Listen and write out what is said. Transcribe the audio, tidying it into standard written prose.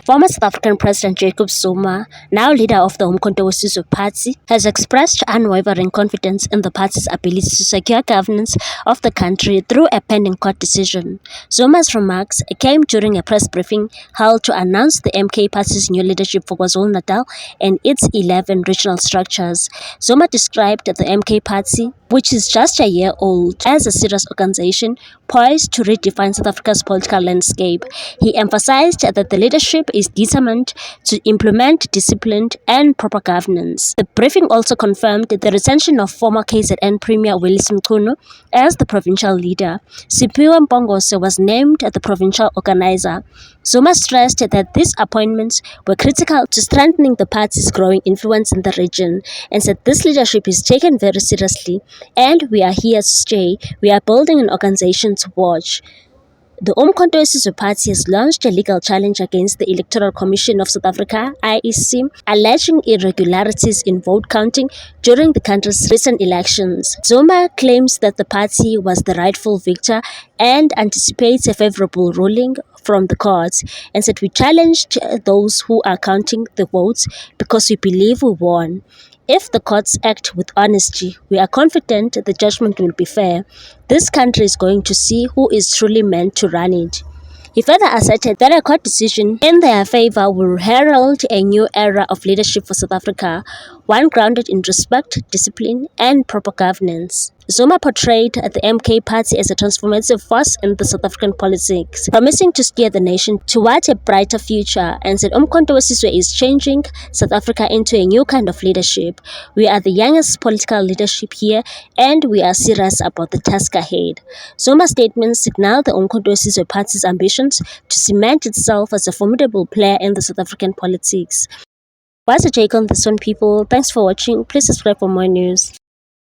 Former South African President Jacob Zuma, now leader of the Umkhonto weSizwe Party, has expressed unwavering confidence in the party's ability to secure governance of the country through a pending court decision. Zuma's remarks came during a press briefing held to announce the MK Party's new leadership for KwaZulu-Natal and its 11 regional structures. Zuma described the MK Party, which is just a year old, as a serious organization poised to redefine South Africa's political landscape. He emphasized that the leadership is determined to implement disciplined and proper governance. The briefing also confirmed the retention of former KZN Premier Willie Mchunu as the provincial leader. Siphiwe Mpongose was named the provincial organizer. Zuma stressed that these appointments were critical to strengthening the party's growing influence in the region and said this leadership is taken very seriously and we are here to stay. We are building an organization to watch. The Umkhonto weSizwe Party has launched a legal challenge against the Electoral Commission of South Africa, IEC, alleging irregularities in vote counting during the country's recent elections. Zuma claims that the party was the rightful victor and anticipates a favorable ruling from the courts, and said we challenged those who are counting the votes because we believe we won. If the courts act with honesty, we are confident the judgment will be fair. This country is going to see who is truly meant to run it. He further asserted that a court decision in their favor will herald a new era of leadership for South Africa, one grounded in respect, discipline, and proper governance. Zuma portrayed the MK Party as a transformative force in the South African politics, promising to steer the nation toward a brighter future, and said Umkhonto weSizwe is changing South Africa into a new kind of leadership. We are the youngest political leadership here, and we are serious about the task ahead. Zuma's statements signal the Umkhonto weSizwe Party's ambitions to cement itself as a formidable player in the South African politics. What's your take on this one, people? Thanks for watching. Please subscribe for more news.